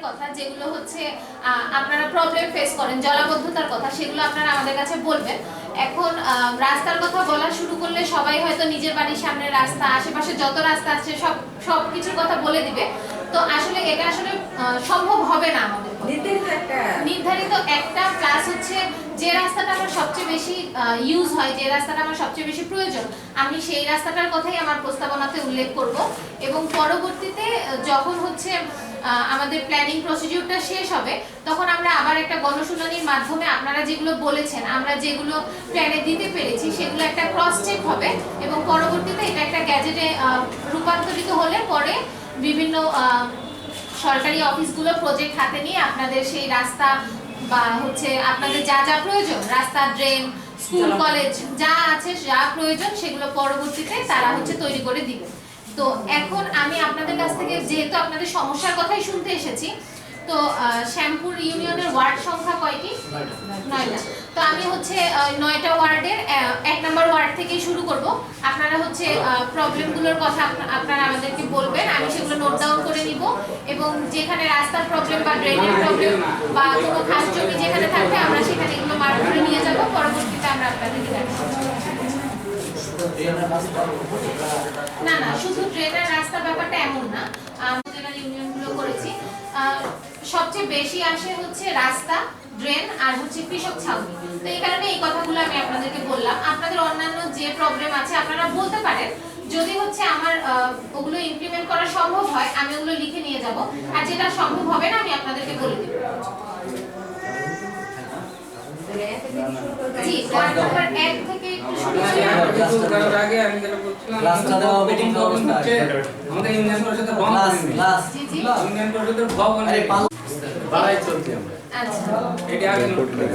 কথা যেগুলো হচ্ছে আপনারা প্রবলেম ফেস করেন, জলাবদ্ধতার কথা, সেগুলো আপনারা আমাদের কাছে বলবেন। এখন রাস্তার কথা বলা শুরু করলে সবাই হয়তো নিজের বাড়ির সামনে রাস্তা, আশেপাশে যত রাস্তা আছে সব কিছুর কথা বলে দিবে। তো আসলে এটা আসলে সম্ভব হবে না আমাদের। নির্ধারিত একটা প্লাস হচ্ছে যে রাস্তাটা আমার সবচেয়ে বেশি ইউজ হয়, যে রাস্তাটা আমার সবচেয়ে বেশি প্রয়োজন, আমি সেই রাস্তাটার কথাই আমার প্রস্তাবনাতে উল্লেখ করব। এবং পরবর্তীতে যখন হচ্ছে আমাদের প্ল্যানিং প্রসিডিউরটা শেষ হবে, তখন আমরা আবার একটা গণশুনানির মাধ্যমে আপনারা যেগুলো বলেছেন, আমরা যেগুলো প্ল্যানে দিতে পেরেছি, সেগুলো একটা ক্রস চেক হবে এবং পরবর্তীতে এটা একটা গ্যাজেটে রূপান্তরিত হলে পরে বিভিন্ন সরকারি অফিসগুলো প্রজেক্ট হাতে নিয়ে আপনাদের সেই রাস্তা বা হচ্ছে আপনাদের যা যা প্রয়োজন, রাস্তা, ড্রেন, স্কুল, কলেজ যা আছে, যা প্রয়োজন, সেগুলো পরবর্তীতে তারা হচ্ছে তৈরি করে দিবে। তো এখন আমি আপনাদের কাছ থেকে যেহেতু আপনাদের সমস্যার কথাই শুনতে এসেছি, তো শ্যামপুর ইউনিয়নের ওয়ার্ড সংখ্যা কয়টি? 9টা। তো আমি হচ্ছে 9টা ওয়ার্ডের 1 নম্বর ওয়ার্ড থেকেই শুরু করব। আপনারা হচ্ছে প্রবলেমগুলোর কথা আপনারা আমাদেরকে বলবেন, আমি সেগুলো নোট ডাউন করে নিব এবং যেখানে রাস্তার প্রবলেম বা ড্রেনের প্রবলেম বা কোনো খাস জমি যেখানে থাকবে আমরা সেখানে এগুলো মার্ক করে নিয়ে যাব। পরবর্তীতে আমরা আপনাদেরকে দেখাবো। না না, শুধু ড্রেনের রাস্তা ব্যাপারটা এমন না, জেলার ইউনিয়নগুলো করেছি। সবচেয়ে বেশি আসে হচ্ছে রাস্তা, ড্রেন আর হচ্ছে কৃষক ছাউনি। তো এই কারণে এই কথাগুলো আমি আপনাদেরকে বললাম। আপনাদের অন্যান্য যে প্রবলেম আছে আপনারা বলতে পারেন, যদি হচ্ছে আমার ওগুলো ইমপ্লিমেন্ট করা সম্ভব হয় আমি ওগুলো লিখে নিয়ে যাব, আর যেটা সম্ভব হবে না আমি আপনাদেরকে বলে দেব। জি, ওয়ার্ড নাম্বার 1 থেকে একটু শুরু করার আগে আমি যেটা বলছিলাম, ক্লাসটা দেওয়া মিটিং অবস্থা আমাদের ইউনিয়ন পরিষদের ক্লাস ইউনিয়ন পরিষদের ভবন বাড়াই চলছে আমরা। আচ্ছা, এটা আগে নোট করে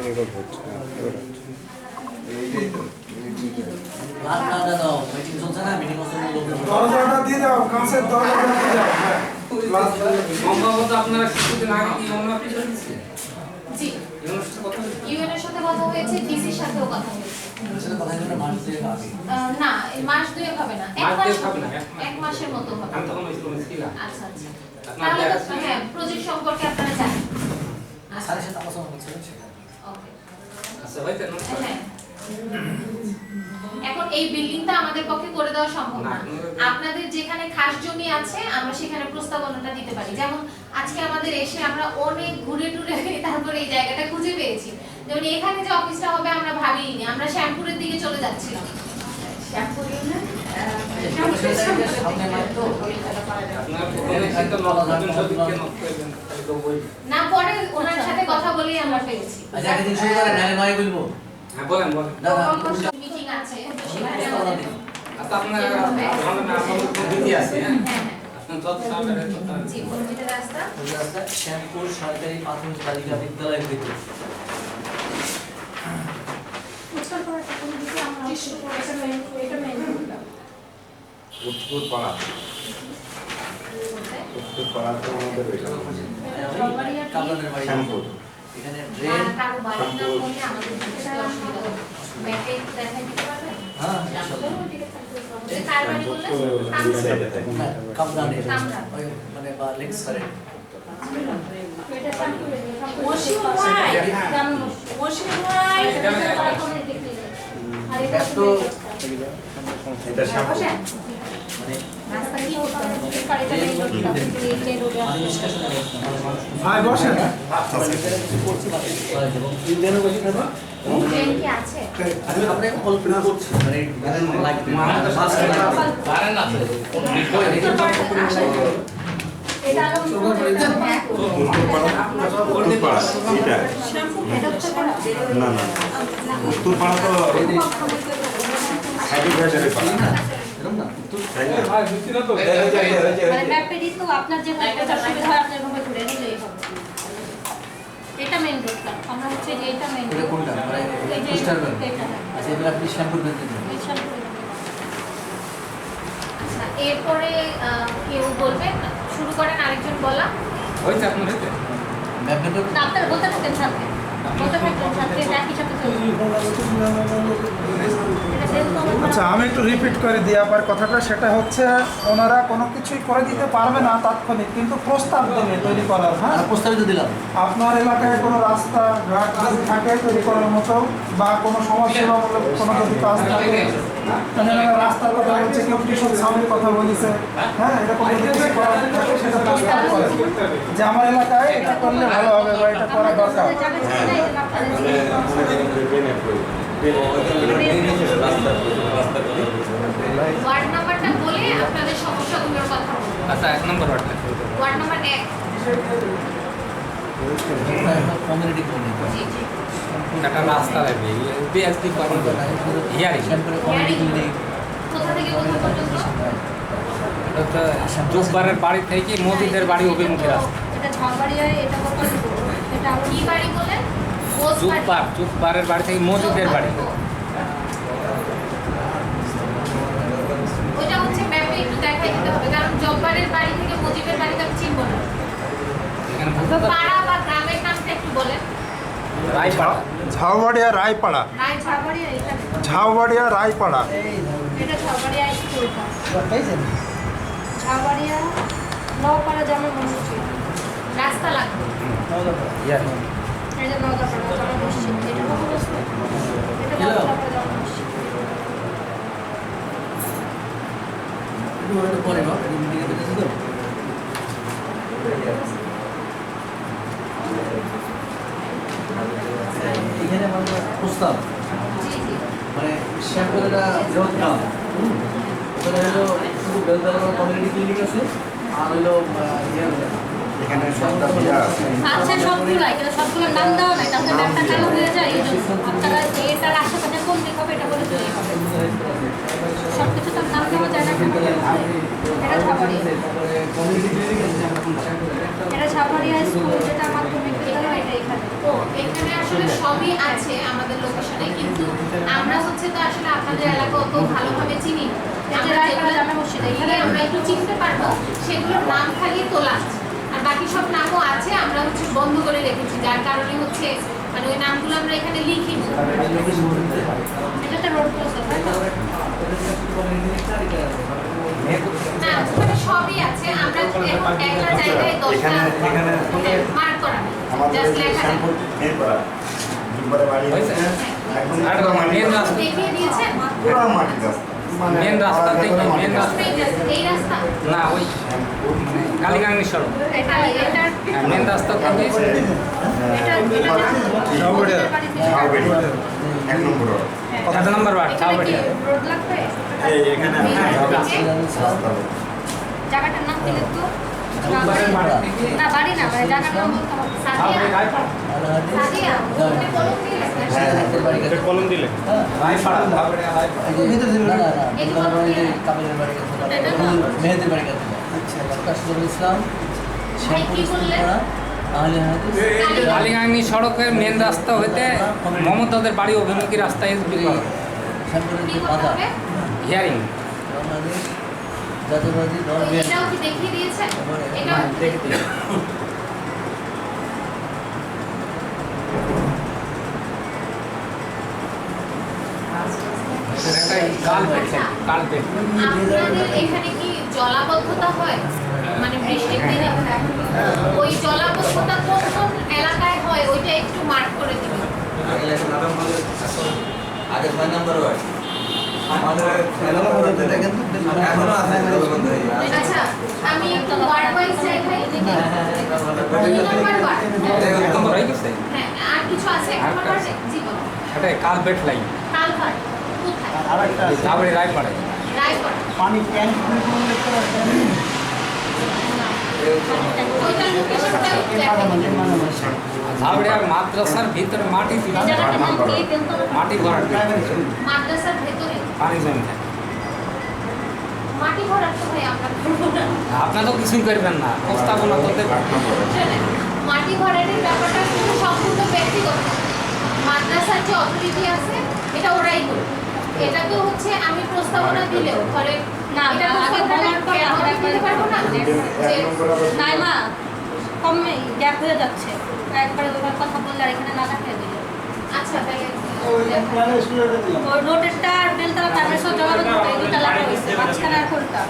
রেকর্ড হচ্ছে। ক্লাসটা দাও, মিটিং চলছে না, মিটিং হচ্ছে দরজাটা দিয়ে দাও, কাঁচের দরজাটা দিয়ে দাও। ক্লাস সম্ভবত আপনারা কিছুদিন আগে কি অন্য অফিসে দিয়েছেন? জি, ইউএনের সাথে কথা হয়েছে, ডিসির সাথেও কথা হয়েছে। আসলে কথা হলো মাস দুয়েক আগে। না, মাস দুয়েক হবে না, 1 মাসের মতো হবে। আমি তখন ওই ছিলাম। আচ্ছা আচ্ছা, তাহলে তো হ্যাঁ, প্রজেক্ট সম্পর্কে আপনারা জানেন। স্যারের সাথে আলোচনা হচ্ছিল সেটা। ওকে, আচ্ছা ভাই, হ্যাঁ। এখন এই বিল্ডিংটা আমাদের পক্ষে করে দেওয়া সম্ভব না। আপনাদের যেখানে খাস জমি আছে আমরা সেখানে প্রস্তাবনাটা দিতে পারি। যেমন আজকে আমাদের এসে আমরা অনেক ঘুরে টুরে তারপরে এই জায়গাটা খুঁজে পেয়েছি। যেমন এখানে যে অফিসটা হবে আমরা ভাবিনি, আমরা শ্যামপুরের দিকে চলে যাচ্ছিলাম। শ্যামপুরে না, পরে ওনার সাথে কথা বলেই আমরা পেয়েছি। আচ্ছা, একদিন শুরু করেন, নালে নয় বলবো। হ্যাঁ, বলেন বলেন। মিটিং আছে তো সেখানে আচ্ছা, আপনারা আমাদের নাম দিতে আছে। হ্যাঁ, আপনারা যত সামনে জি, কোনটা রাস্তা? রাস্তা শ্যামপুর সরকারি প্রাথমিক বালিকা বিদ্যালয়ের ভিতরে। উত্তরপাড়া কোন দিকে আমরা এটা মেইন উত্তরপাড়া তো আমাদের ওইটা কাবলানের বাড়ি শ্যামপুর। এখানে ড্রেন কারো বাড়ির নাম বললে আমাদের দিতে অসুবিধা হবে। ম্যাপে দেখাই দিতে পারবেন? হ্যাঁ, ইনশাআল্লাহ। কার বাড়ি বললেন? কাবলানের, মানে বা লেক্স করে। এটা শ্যামপুর। মশিউ ভাই, মশিউ ভাই, আর এটা তো এটা শ্যামপুর। মানে রাস্তা কি হতো কারেটা নেই, এই রোডে ভাই বসেন। করছি মানে এবং ইন্ডিয়ান বসে থাকো। ট্রেন কি আছে? আমরা কল্পনা করছি মানে লাগবে পারেন না এটা উত্তরপাড়া। এটা না না, উত্তরপাড়া তো সাইড বাজারে পাড়া না, এরকম না। ভাই বুঝছি না তো, ম্যাপে দিই তো আপনার যে জায়গাটা সুবিধা হয় আপনি এভাবে ঘুরে নিলেই হবে। এটা মেইন রোডটা, আমরা হচ্ছে যে এটা মেইন রোড। কোনটা মানে এই যে এটা। আচ্ছা, এগুলো আপনি শ্যামপুর বেঁধে দিন। আচ্ছা, এরপরে কেউ বলবেন? শুরু করেন, আরেকজন বলা হইছে আপনার হইছে ম্যাপটা তো আপনারা বলতে থাকেন সাথে। আচ্ছা, আমি একটু রিপিট করে দিই আবার কথাটা। সেটা হচ্ছে ওনারা কোনো কিছুই করে দিতে পারবে না তাৎক্ষণিক, কিন্তু প্রস্তাব দেবে তৈরি করার। হ্যাঁ, প্রস্তাবিত দিলাম। আপনার এলাকায় কোনো রাস্তা ঘাট যদি থাকে তৈরি করার মতো, বা কোনো সমাজসেবামূলক কোনো যদি কাজ থাকে, মানে রাস্তার কথা বলছে, কেউ টিউশন সামনের কথা বলেছে, হ্যাঁ, এরকম যদি কিছু করার থাকে সেটা প্রস্তাব করে যে আমার এলাকায় এটা করলে ভালো হবে বা এটা করা দরকার। ওয়ার্ড নাম্বারটা বলে আপনাদের সমস্যাগুলোর কথা বলুন। আচ্ছা, 1 নম্বর ওয়ার্ডটা। Word number 1। কমিউনিটি কমিউনিটি জি জি। একটা রাস্তা লাগবে, বিএসপি কর্মী হিয়ারিং। কোথা থেকে কোথা পর্যন্ত? জোকবারের বাড়ি থেকে মজিদের বাড়ি অভিমুখী রাস্তা। এটা ঝাড়বাড়িয়ায়, এটা কোথায় দিব? এটা আবার কি বাড়ি বলেন? জোকবারের বাড়ি থেকে মজিদের বাড়ি। ওইটা হচ্ছে ম্যাপে একটু দেখাই দিতে হবে, কারণ জব্বারের বাড়ি থেকে মুজিবের বাড়িতে আমি চিনব না। এখানে বুঝতে তো পাড়া বা গ্রামের নামটা একটু বলেন। রায়পাড়া। ঝাউবাড়িয়া রায়পাড়া। ঝাড়বাড়িয়া এখানে। ঝাউবাড়িয়া রায়পাড়া। এটা ঝাড়বাড়িয়া স্কুলটা। ঝাড়বাড়িয়া নওপাড়া জামা মসজিদ। রাস্তা লাগবে। হিয়ারিং। এটা নওদাপাড়া জামা মসজিদ। এটা কোন রাস্তা? এটা নওদাপাড়া জামা মসজিদ। পরে না মিটিংয়ে দেখেছি তো এখানে আমাদের প্রস্তাব জি জি। মানে শ্যামপুরেরা বৃহৎ গ্রাম। ওখানে হলো শুধু বেলতলা কমিউনিটি ক্লিনিক আছে, আর হলো এখানে সন্ধ্যা পূজা আছে। আচ্ছা, সবগুলাই কিন্তু সবগুলোর নাম দেওয়া নাই, তাহলে ব্যাপারটা চালু হয়ে যায়। এই জন্য আপনারা এটার আশেপাশে কোন দিক হবে এটা বলে দিলেই হবে। সব কিছু তার নাম দেওয়া যায় না। এটা ঝাড়বাড়িয়া। কমিউনিটি ক্লিনিক আছে এটা ঝাড়বাড়িয়া স্কুল, যেটা মাধ্যমিক বিদ্যালয়, এটা এখানে। ও, এখানে আসলে সবই আছে আমাদের লোকেশনে, কিন্তু আমরা হচ্ছে তো আসলে আপনাদের এলাকা অত ভালোভাবে চিনি না। এই যে রায়পাড়া জামা মসজিদ, এখানে আমরা একটু চিনতে পারবো, সেগুলোর নাম খালি তোলা আছে। আর বাকি সব নামও আছে, আমরা হচ্ছে বন্ধ করে রেখেছি, যার কারণে হচ্ছে মানে ওই নামগুলো আমরা এখানে লিখিনি। এটা একটা রোড ক্রস, তাই না? না, ওখানে সবই আছে, আমরা এখন একটা জায়গায় 10টা মার্ক করা আমাদের জাস্ট লেখা আছে। শ্যামপুর মেরপাড়া, জুব্বারের বাড়ি হয়েছে? একদম আর মেন রাস্তা। দেখিয়ে দিয়েছেন পুরো মাটির রাস্তা। মেন রাস্তা থেকে মেন রাস্তা। এই রাস্তা না, ওই কালীগাঙ্গি সড়ক। এটা এটার মেন রাস্তা থেকে ঝাউবাড়িয়া। ঝাউবাড়িয়া, 1 নম্বর ওয়ার্ড। 1 নম্বর ওয়ার্ড, এখানে কি ঝাউবাড়িয়া। রোড লাগবে? এখানে রাস্তা হবে। জায়গাটার নাম কি লিখতো? জোকবারের বাড়ি থেকে না, বাড়ি না, মানে জায়গাটার নাম বলতে হবে। সাদিয়া রায়পাড়া। সাদিয়া ওখানে কলম দিয়ে লেখা আছে। হ্যাঁ হাতের বাড়ি কাছে কলম দিলে রায়পাড়া, ঝাউবাড়িয়া, রায়পাড়া। মেহেদের বাড়ি কাছে। আচ্ছা, কাশিদুল ইসলাম ভাই কি বললেন? তাহলে হয়তো কালীগাঙ্গি সড়কের মেন রাস্তা হইতে মমতাদের বাড়ি অভিমুখী রাস্তা এসবি শ্যামপুরের কি যে করতে পাতা হবে? হিয়ারিং। বাংলাদেশ জাতীয়বাদী দল এটাও কি দেখিয়ে দিয়েছেন? এটাও কালপেট। আপনাদের এখানে কি জলাবদ্ধতা হয়? মানে বৃষ্টির দিনে ওই জলাবদ্ধতা কোন কোন এলাকায় হয় ওইটা একটু মার্ক করে দিবেন। আগে 6 নম্বর ওয়ার্ড আমাদের এলাকা মধ্যে দেখেন তো এখনো আছে আচ্ছা, আমি একটু ওয়ার্ড ওয়াইজ দেখাই দেখি। 2 নম্বর ওয়ার্ড। নম্বর হয়ে গেছে। হ্যাঁ, আর কিছু আছে 1 নম্বর ওয়ার্ডে? জি বলুন। এটা কালপেট লাইন, কালভার্ট কোথায়? আরেকটা ঝাউবাড়ি রায়পাড়ায়। রায়গড়। পানি ট্যাঙ্ক দেখতে পাচ্ছেন। ওইটার লোকেশনটা একটু দেখাই। ঝাউবাড়িয়ার মাদ্রাসার ভিতরে মাটি এই জায়গাটার নাম কি? বেলতলা। মাটি ভরাট মাদ্রাসার ভেতরে পানি জমে থাকে। মাটি ভরাট তো ভাই আমরা করবো না। আপনারা তো কিছুই করবেন না, প্রস্তাবনা তো দেবেন। শোনেন, মাটি ভরাটের ব্যাপারটা কিন্তু সম্পূর্ণ ব্যক্তিগত। মাদ্রাসার যে অথরিটি আছে এটা ওরাই করবে। এটা তো হচ্ছে আমি প্রস্তাবনা দিলেও ধরে না, এটা তো আগে সরকারের বলার পরে আমরা দিতে পারবো না যে নাইমা কমে গ্যাপ হয়ে যাচ্ছে একবারে ওইভাবে কথা বললে আর এখানে না দেখা দিলে আচ্ছা তাহলে ওই প্ল্যানে স্টুডিওতে দিলাম ওই রোডেরটা আর বেলতলা প্রাইমারি স্কুল জলাবদ্ধ এই দুটা লাগা হয়েছে মাঝখানে আর কোনটা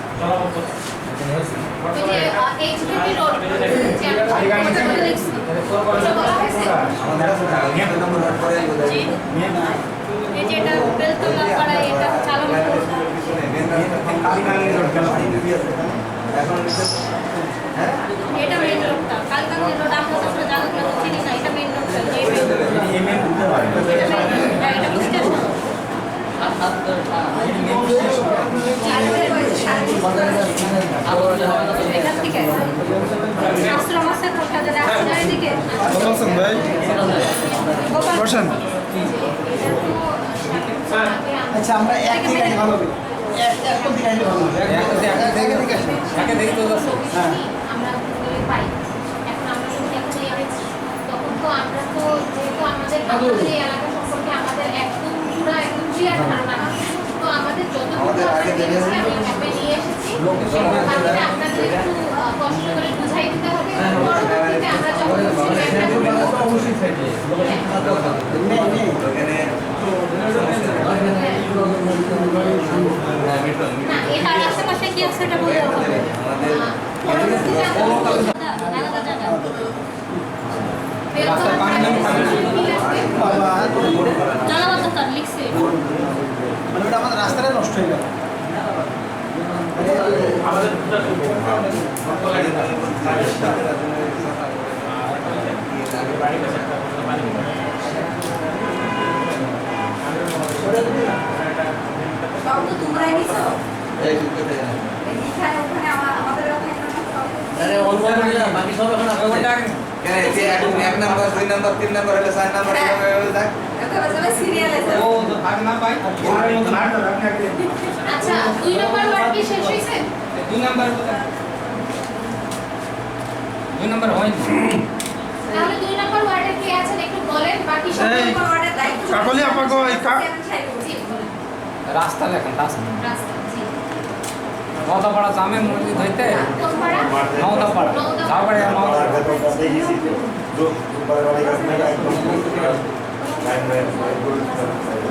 ওই যে এইচডিপি রোড যে আমি কথা বলে দেখছি ওটা বলা হয়েছে জি এই যে এটা বেলতলা পাড়া এটা চালন এটা মেইন রোডটা কালকান্দি রোড আমরা তো আসলে জানি না চিনি না এটা মেইন রোডটা এটা স্টেশন এখান থেকে আশ্রম আছে কলকাতার আশ্রমের দিকে বলছেন ভাই বসেন আচ্ছা আমরা এক থেকে ভালো করি এক থেকে ভালো একে দেখি তো যাচ্ছে হ্যাঁ আমরা গুগলে পাই এখন আমরা যদি এখন এনেছি তখন তো আমরা তো যেহেতু আমাদের এই এলাকা সম্পর্কে আমাদের একদম পুরো একদম ক্লিয়ার ধারণা না। তো আমাদের যতটুকু আমরা জেনেছি আমি ম্যাপে নিয়ে এসেছি তাহলে আপনাদের একটু কষ্ট করে বুঝাই দিতে হবে পরবর্তীতে আমরা যখন অবশ্যই থাকবে না এটার আশেপাশে কি আছে এটা বলতে হবে পরবর্তীতে আলাদা জায়গা রাস্তায় পানি নামে থাকবে জলাবদ্ধতা লিখছে মানে ওটা আমাদের রাস্তাটা নষ্ট হয়ে গেল সব তো তোমরাই নিছো এখানে ওখানে আমাদের ওখানে আরে অল্প করে না বাকি সব এখন ওটা কেন যে এক নাম্বার 2 নাম্বার 3 নাম্বার হলে 4 নাম্বার এভাবে দেখ এত সবাই সিরিয়াল আছে ও তো থাক না পাই আচ্ছা 2 নম্বর ওয়ার্ড কি শেষ হয়েছে 2 নাম্বার কোথায় 2 নাম্বার হয়নি তাহলে 2 নম্বর ওয়ার্ডে কে আছেন একটু বলেন বাকি সব এই, নম্বর ওয়ার্ডে দায়িত্ব কাকলি আপা গো, এই জি বলেন রাস্তা লেখেন রাস্তা রাস্তা জি নওদাপাড়া জামে মসজিদ হইতে কোন পাড়া নওদাপাড়া ঝাড়বাড়ি আর নওদাপাড়া দেখেছি তো দুবার বাড়ি গেছে না একদম লাইন লাইন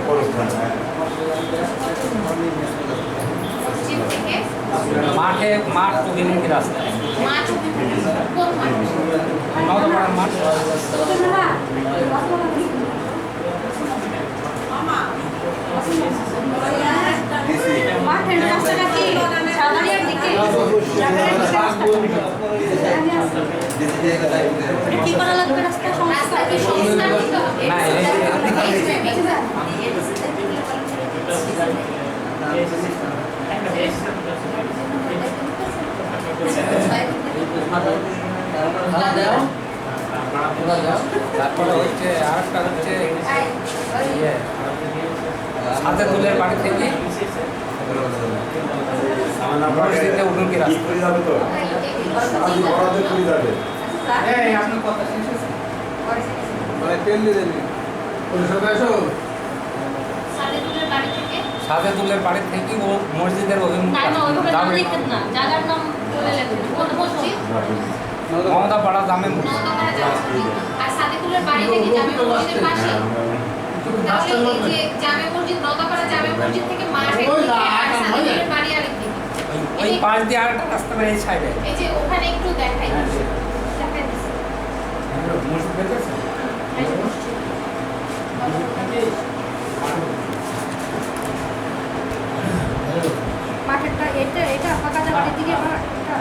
পরস্থান পশ্চিম থেকে মাঠ অভিমুখী রাস্তা মাঠ অভিমুখী কোন মাঠ নওদাপাড়ার মাঠ মাঠের রাস্তাটা কি সাদারিয়ার দিকে কি করা লাগবে রাস্তা রাস্তা সংস্কার কি সংস্কার করতে হবে না, তারপরে হচ্ছে আরেকটা হচ্ছে ইয়ে সাথে তুলের বাড়ি থেকে মসজিদে উঠুনকি রাস্তা পুরি যাবে তো আজ বড়দের পুরি যাবে এই আপনার কথা শেষ হয়েছে মানে তেল দিয়ে দেন সাদেকুলের বাড়ি থেকে সাথে তুলের বাড়ি থেকে ও মসজিদের অভিমুখী না না ওইভাবে নাম যাবে লিখেন না জায়গার নাম বলে লেখেন কোন মসজিদ নওদাপাড়া জামে মসজিদ নওদাপাড়া জামে মসজিদ আর সাদেকুলের বাড়ি থেকে জামে মসজিদের পাশে তাহলে এই যে জামে মসজিদ নওদাপাড়া জামে মসজিদ থেকে মাঠ একদিকে আর সাদেকুলের বাড়ি আরেকদিকে ওই পাশ দিয়ে আরেকটা রাস্তা বের এই সাইডে এই যে ওখানে একটু দেখাই দেখাই দিচ্ছি। মসজিদ বের করছে এই যে মসজিদ। মাঠেরটা এটা ফাঁকা জায়গাটার দিকে মাঠ এটা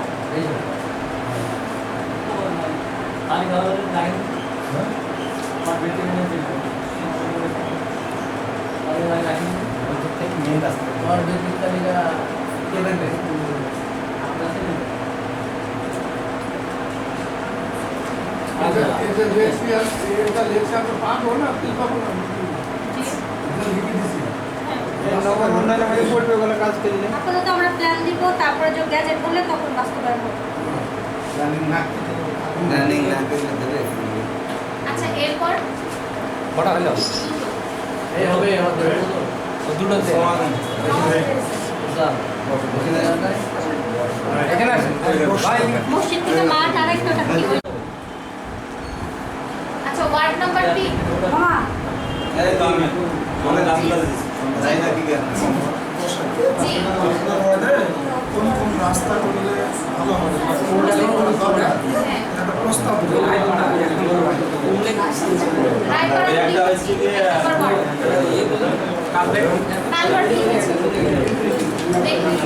মেন রাস্তা और बेसिक तरीका के बनते আপাতত আমরা প্ল্যান দিব তারপরে যে গ্যাজেট বললে তখন বাস্তবায়ন হবে রানিং না করলে দেবে আচ্ছা এরপর কটা হলো এই হবে আমাদের ও দুটো এখানে আসেন ভাই মসজিদ থেকে মাঠ আরেকটা কি নাম্বার 3 মামা এই তো আমি মনে নাম করে যাই না কি করে জি আপনার ওয়ার্ডে কোন কোন রাস্তা করলে ভালো হবে বা কোন রাস্তা করা দরকার হ্যাঁ একটা প্রস্তাব দিন। রায়পাড়া একটা হচ্ছে যে নাম্বার 2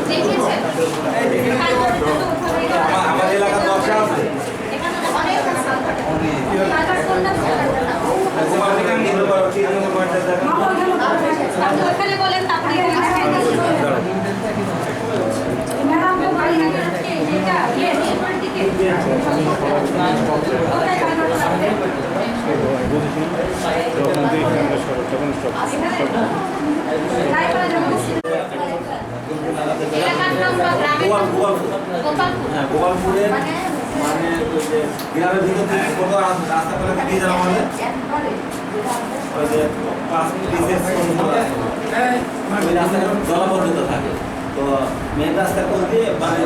দেখিয়েছেন আমার এলাকা দশটা আছে অনেক তারপর কোনটা তোমার এখানে নিতে পারো ঠিক আছে পয়েন্টটা দেখো আপনি ওখানে বলেন তারপরে এখানে ম্যাডাম তো বাড়ি এটা এর দিকে এলাকার নাম বা গ্রামের নাম গোপালপুর হ্যাঁ গোপালপুরে মানে ওই যে গ্রামের ভিতর থেকে কত রাস্তা করে দিয়ে যাওয়া আমাদের ওই যে পাঁচ পিসেস ওই রাস্তাটা জলাবদ্ধতা থাকে তো মেন রাস্তা করতে মানে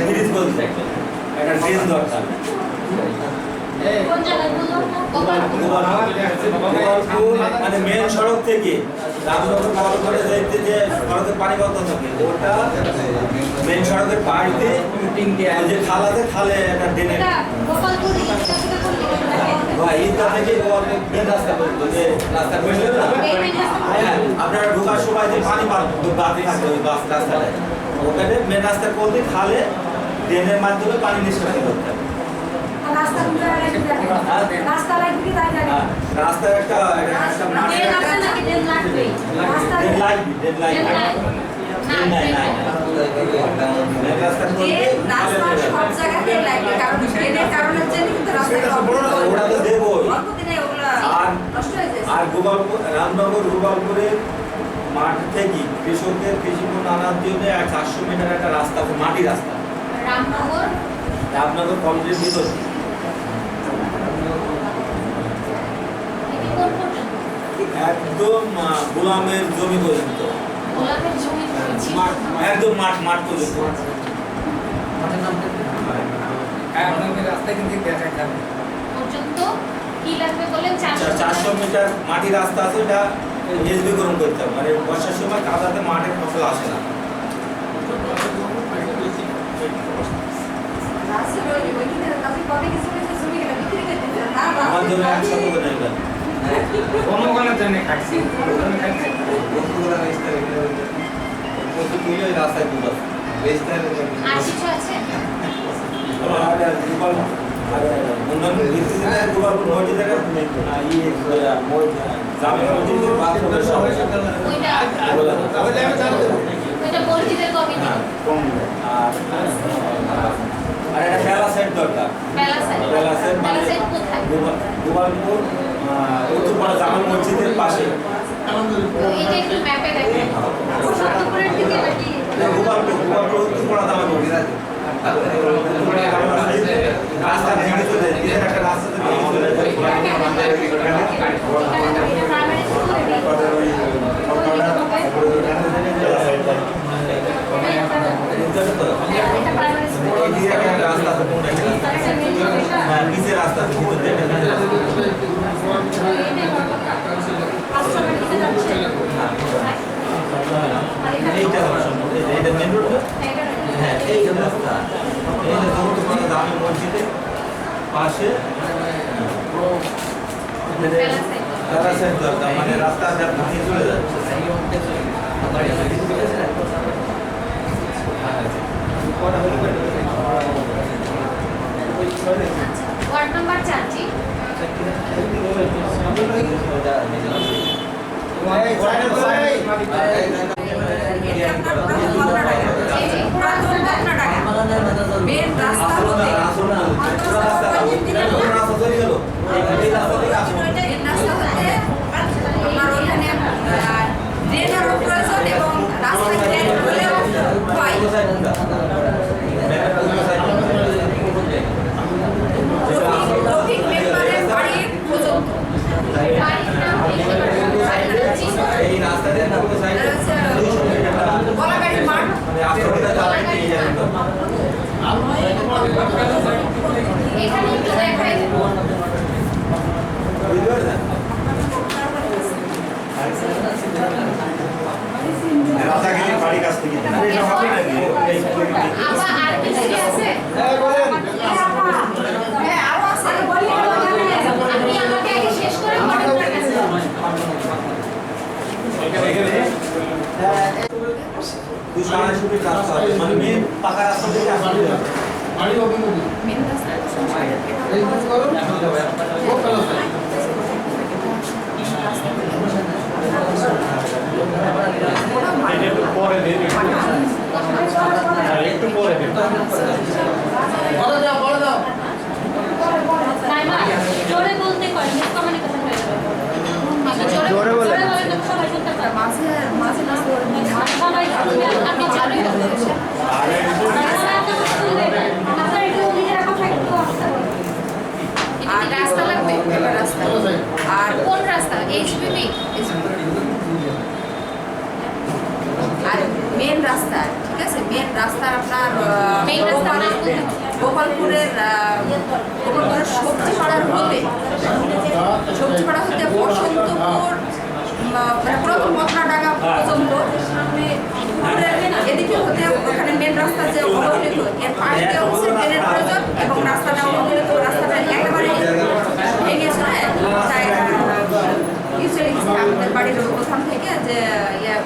ব্রিজ করতে একটা ড্রেন দরকার কোন জায়গায় বলুন গোপালপুর গোপালপুর মানে মেন সড়ক থেকে রাজনগর পার করে যাইতে যে সড়কের পানি কত থাকে ওটা মেন সড়কের পাড়িতে ওই যে খালাতে খালে একটা ড্রেন এটা গোপালপুর এটা থেকে কোন দিকে ভাই ঈদগা থেকে গোপালপুর মেন রাস্তা পর্যন্ত যে রাস্তা বেরোলেন না হ্যাঁ আপনারা ঢোকার সময় যে পানি বাড়তে থাকে ওই বাস রাস্তাটায় ওখানে মেন রাস্তা করতে খালে ড্রেনের মাধ্যমে পানি নিষ্কাশন করতে হবে রাস্তা রাস্তা লাগবে তাই জানি হ্যাঁ, রাস্তার একটা মাঠ এই রাস্তা নাকি ট্রেন লাগবে রাস্তা ড্রেন লাগবে ড্রেন লাগবে ড্রেন নাই নাই মেন রাস্তা যে করতে রাস্তা সব জায়গাতে লাগবে কারণ ট্রেনের কারণে যে কিন্তু রাস্তা ওটা তো দেবো অল্প দিনে ওগুলা আর নষ্ট হয়ে যায় আর গোপালপুর রামনগর গোপালপুরের মাঠ থেকে কৃষকদের কৃষি পণ্য আনার জন্য 400 মিটার একটা রাস্তা আছে মাটি রাস্তা রামনগর রামনগর কলেজের ভিতর থেকে কোন পর্যন্ত একদম গোলামের জমি পর্যন্ত গোলাপের জমি ছিল একদম মাঠ পর্যন্ত আপনাদের রাস্তা কিন্তু দেখা যাবে পর্যন্ত কি লাগবে বলেন 400 মিটার মাটি রাস্তা আছে এটা এসবিকরণ করতে হবে মানে বর্ষার সময় কাদাতে মাঠের ফসল আসে না রাস্তা ওই কিনে কাছে কবে কিছু কিছু জমি গেলে বিক্রি করে দিতে না আমার জন্য 100 টাকা নেই কমগণের জন্য খাচ্ছি রাস্তায় দুটো আর কিছু আছে অন্যান্য ভিত্তিতে গোপালপুর মসজিদের জামে মসজিদের বাথরুমের সমস্যা ওইটা ওইটা মসজিদের কমিটি আর একটা বেলা সেট দরকার বেলা সাইড বেলা সেট বেলা সাইড কোথায় গোপালপুর উত্তরপাড়া জামে মসজিদের পাশে এইটা একটু ম্যাপে দেখেন সত্যপুরের দিকে নাকি গোপালপুর উত্তরপাড়া জামে মসজিদ রাস্তা ভেঙে চলে যায় একটা রাস্তা তো ভেঙে চলে যায় প্রাইমারি স্কুল এটা প্রাইমারি স্কুল এদিকে একটা রাস্তা আছে কোনটা হ্যাঁ নিচে রাস্তা আছে ভিতর দিয়ে আশ্রমের দিকে যাচ্ছে এইটা হলো সম্ভব এইটা মেন রোড হ্যাঁ এই যে রাস্তা এই যে দৌড় জামে মসজিদের পাশে বেলা সাইড বেলা সেট দরকার মানে রাস্তা ভেঙে চলে যাচ্ছে ওয়ার্ড নাম্বার 4 জি মেন রাস্তা হতে মেন রাস্তা হতে আপনার ওখানে ড্রেনেরও প্রয়োজন এবং রাস্তা ক্লিয়ার হলেও হয় ট্রাফিক মেম্বারের বাড়ি পর্যন্ত বাড়ির নাম লিখতে পারবেন এই রাস্তা দিয়ে না সাইড গলাবাড়ি মাঠ এখানে একটু মানে মেন পাকা রাস্তা থেকে আসলে মেন রাস্তা নাইমা, জোরে বলতে কয় মিসকমিউনিকেশন হয়ে যাবে। জোরে বলেন। জোরে বলেন যাতে সবাই শুনতে পারে। মাঝে মাঝে মাঝে সবাই আপনি চালুই করতে আপনার একটু নিজের কথা একটু আসতে বলুন। এটা কি রাস্তা লাগবে? এটা রাস্তা আর কোন রাস্তা? এইচবিবি? আর মেন রাস্তা, ঠিক আছে, মেন রাস্তার আপনার মেইন রাস্তার নাম কোনটা? গোপালপুরের সবজিপাড়া হতে বসন্তপুর মানে প্রথম মতনাডাঙ্গা পর্যন্ত পুকুরের এদিকে হতে ওখানে মেন রাস্তা যে অবহেলিত, এর পাশ দিয়ে হচ্ছে ট্রেনের প্রয়োজন এবং রাস্তাটা অবহেলিত, রাস্তাটা একেবারে ভেঙে চলে তাই আমাদের বাড়ির ওখান থেকে যে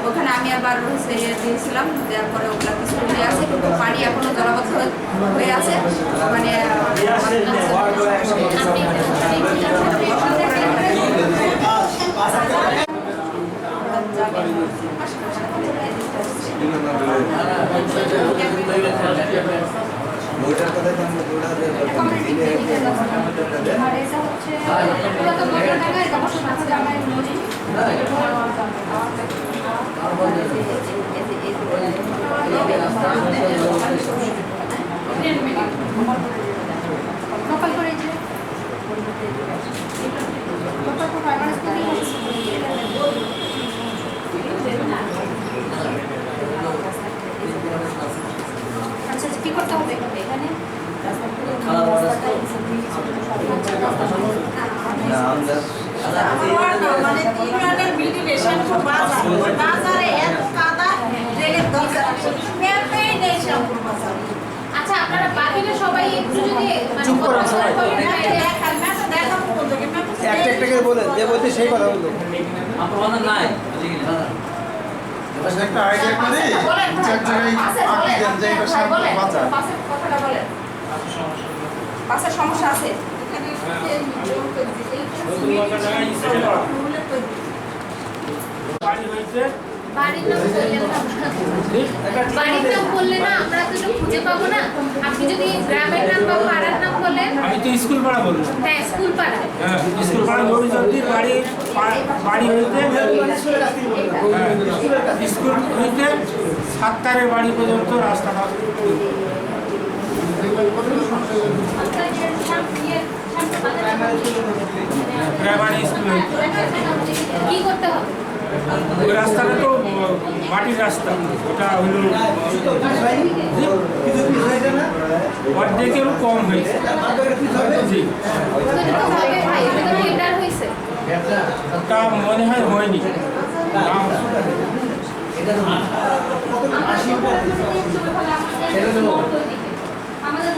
ওখানে আমি আবার হচ্ছে দিয়েছিলাম, দেওয়ার পরে ওগুলা কিছু হয়ে আছে কিন্তু পানি এখনো জলাবদ্ধ হয়ে আছে মানে ওইটার কথা আর এটা হচ্ছে পুরাতন মতনাডাঙ্গা, এটা অবশ্য মাথাডাঙ্গায় নদী। গোপালপুর এই যে গোপালপুর প্রাইমারি আচ্ছা কি করতে হবে এখানে? মানে বাজারে এত কাদা ট্রেনের দরকার নেই শ্যামপুর বাজার। আচ্ছা আপনারা বাকিরা সবাই একটু যদি মানে চুপ করুন সবাই। একটা একটা করে বলেন, যে বলতে সেই কথা বলতো। আপনার নাই একটা আইডিয়া করে দু চার জায়গায় আঁকি দেন যে এটা সামনে বাজার। কথাটা বলেন, পাশের সমস্যা আছে বাড়ির নাম বললেন না বাড়ির নাম বললে না আমরা তো এটা খুঁজে পাবো না। আপনি যদি গ্রামের নাম বা পাড়ার নাম বলেন। আমি তো স্কুল পাড়া বলবো। হ্যাঁ স্কুল পাড়া। হ্যাঁ স্কুল পাড়া গৌরীচন্দ্রীর বাড়ি হইতে স্কুল হইতে 7 তারের বাড়ি পর্যন্ত রাস্তাটা প্রাইমারি স্কুল হইতে। কি করতে হবে? ওই রাস্তাটা তো মাটির রাস্তা, ওটা হলো অর্ধেকেরও কম হয়েছে। জি ওটা তো হবে ভাই, ওটা তো টেন্ডার হয়েছে। ওটা মনে হয় হয়নি। নাম আমাদের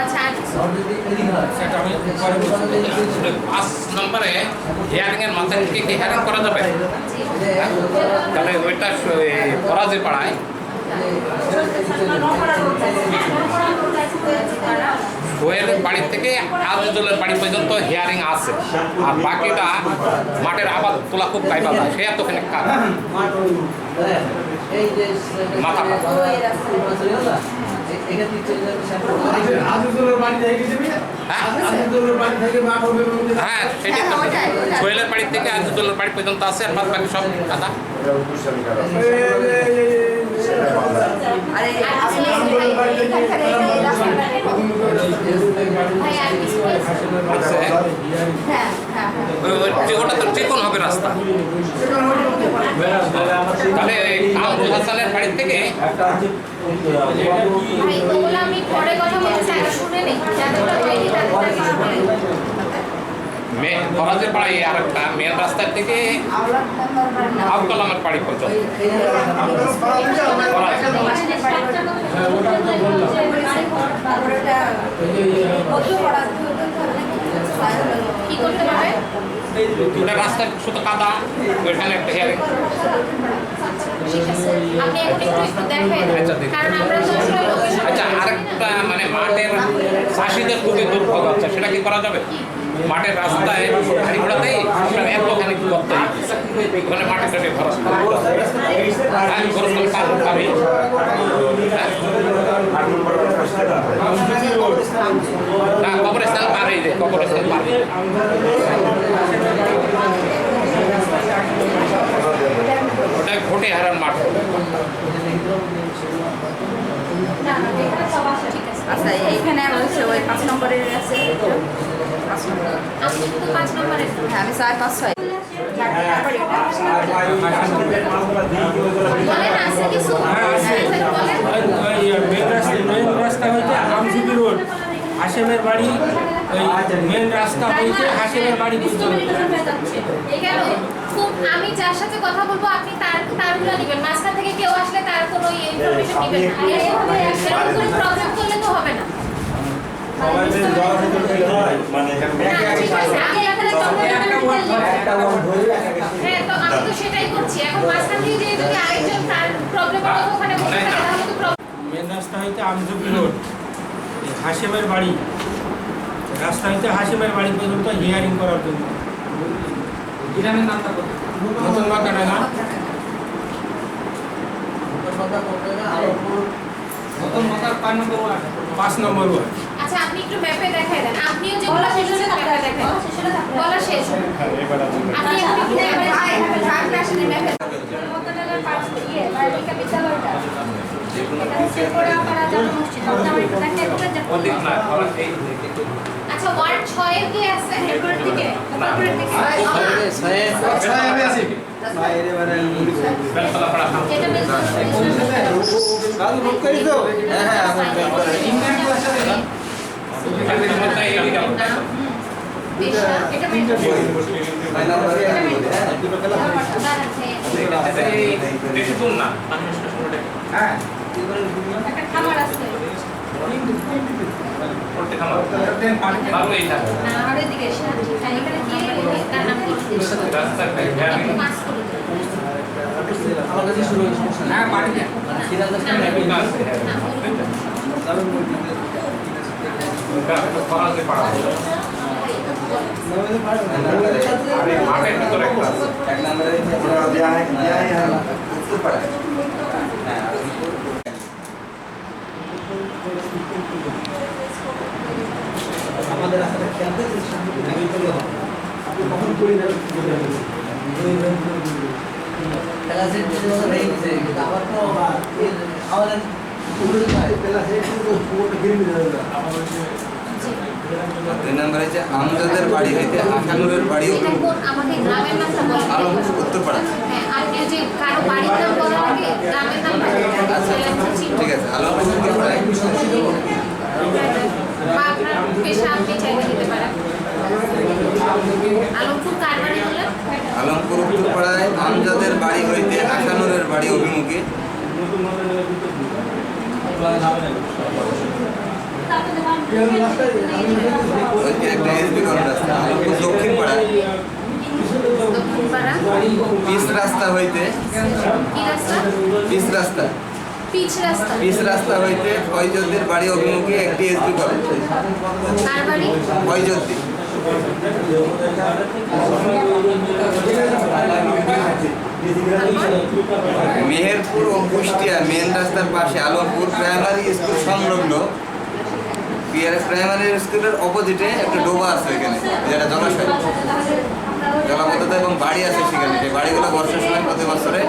আচ্ছা আর কিছু? সেটা আমি পরে বলছি। 5 নম্বরে হিয়ারিং এর মাথায় কি হিয়ারিং করা যাবে? তাহলে ওইটা পরাজয় পাড়ায় সোহেলের বাড়ি থেকে আজিজুলের বাড়ি পর্যন্ত হিয়ারিং আছে, আর বাকিটা মাঠের আবাদ তোলা খুব গাইবা যায়, সে এতখানি কাজ মাথা হ্যাঁ সেটাই তো। সোহেলের বাড়ি থেকে আজিজুলের বাড়ি পর্যন্ত আছে, আর বাদ বাকি সব কাদা। আরে আসলে এখানে এই রাস্তাটা ভাই আর কিছু? হ্যাঁ হ্যাঁ ওটা তো চিকন হবে রাস্তা। তাহলে কামরুল হাসানের বাড়ি থেকে ভাই ওগুলো আমি পরে কথা বলতে চাই, শুনে নেই যাদেরটা হয়নি তাদেরটা কিছু বলে। পরাজয় পাড়ায় আর একটা মেন রাস্তার থেকে আবুল কালামের বাড়ি পর্যন্ত তারপরে এটা কি করতে হবে? ওটা রাস্তায় শুধু কাদা, ওইখানে একটা হিয়ারিং। ঠিক আছে, আপনি এখন একটু দেখাই দেন। আচ্ছা, দেখি। কারণ আমরা তো আসলে লোকেশন আচ্ছা, আরেকটা মানে মাঠের চাষিদের খুবই দুর্ভোগ হচ্ছে, সেটা কি করা যাবে? মাঠের রাস্তায় গাড়ি ঘোড়াতেই আপনার এতখানি করতে ওখানে মাঠে টাটে খরচ পাবি। না, কবরস্থান পারে যে কবরস্থান পারে। ওটা ঘটে হারার মাঠ। ঠিক আছে। আচ্ছা এইখানে হচ্ছে ওই 5 নম্বরের আছে 5 নম্বর। আপনি তো 5 নম্বরে হ্যাঁ আমি 4 5 6 বলেন আছে কিছু? বলেন। মেন রাস্তা হইতে আমজুবি রোড হাশেমের বাড়ি, ওই মেন রাস্তা হইতে হাশেমের বাড়ি পর্যন্ত। এখানে খুব আমি যার সাথে কথা বলবো আপনি তারগুলো নেবেন, মাঝখান থেকে কেউ আসলে তার কোনো ইনফরমেশন নেবেন না। এরকম করে প্রবলেম করলে তো হবে না। সবাই মিলে জলাশয় তৈরি হয়, মানে এখানে না, ঠিক আছে, আমি এখানে হ্যাঁ, তো আমি তো সেটাই করছি। এখন মাঝখান থেকে যে যদি আরেকজন তার প্রবলেমের কথা ওখানে বলতে থাকে তাহলে তো প্রবলেম। মেন রাস্তা হইতে আমজুবি রোড হাশেমের বাড়ি, রাস্তা হইতে হাশেমের বাড়ি পর্যন্ত হিয়ারিং করার জন্য। গ্রামের নামটা কত? নতুন বাঁকাডাঙ্গা। নতুন মাথার 5 নম্বর ওয়ার্ড। 5 নম্বর ওয়ার্ড। আচ্ছা, আপনি একটু ম্যাপে দেখাই দেন। আপনিও যেগুলো বলছেন ম্যাপে দেখাই। বলা শেষ। আপনি এখন একটু ম্যাপে ঢাকা আসলে ম্যাপে অধিক না, আচ্ছা, ওয়ার্ড 6 এর কি আছে? এরপরের দিকে উপরের দিকে বেলতলা পাড়া সামনে। এটা বেশ এটার মধ্যে এই গেল। এটা মেন বেশি দূর না। একটা খামার আছে করতে খামার। ভালো এইটা। না আর এদিকে এসে এখানে দিয়ে তার নাম লিখে রাস্তার হিয়ারিং। পাস করে দেন। আমার কাছে শুরু হয়েছে সমস্যা নেই। হ্যাঁ, বাড়িতে। মানে সিরাজগঞ্জ না, থেকে না, ওটা একটু খরচে পাড়া। আরে মাঠের ভিতরে একটা আছে। এক নম্বরে উত্তরপাড়া। হ্যাঁ, আমাদের রাস্তাটা খেলতে আমি চলে যাব। আপনি কখন করি না খেলা সেট করে হয়ে গেছে, কিন্তু আবার তো আমাদের দুই নম্বর হচ্ছে আমজাদের বাড়ি হইতে আখানুরের বাড়ি এটা কোন আমাদের গ্রামের নামটা বলেন। আলমপুর উত্তরপাড়া। হ্যাঁ, আর কেউ যে কারো বাড়ির নাম বলার আগে গ্রামের নাম আচ্ছা ঠিক আছে, আলমপুর উত্তরপাড়ায় বা আপনার পেশা আপনি চাইলে দিতে পারেন। আলমপুর কার বাড়ি বললেন? আলমপুর উত্তরপাড়ায় আমজাদের বাড়ি হইতে আখানুরের বাড়ি অভিমুখে ওইটি একটা এসবি করার রাস্তা। আলমপুর দক্ষিণ পাড়া দক্ষিণপাড়া পিচ রাস্তা হইতে কি রাস্তা? পিচ রাস্তা পিচ রাস্তা। পিচ রাস্তা হইতে ফয়জদ্দির বাড়ি অভিমুখে একটি এসবি করে কার বাড়ি? ফয়জদ্দি। মেহেরপুর ও কুষ্টিয়া মেন রাস্তার পাশে আলমপুর প্রাইমারি স্কুল সংলগ্ন প্রাইমারি স্কুলের অপোজিটে একটা ডোবা আছে এখানে, যেটা জলাশয় জলাবদ্ধতা এবং বাড়ি আছে সেখানে। সেই বাড়িগুলো বর্ষার সময় প্রতি বছরে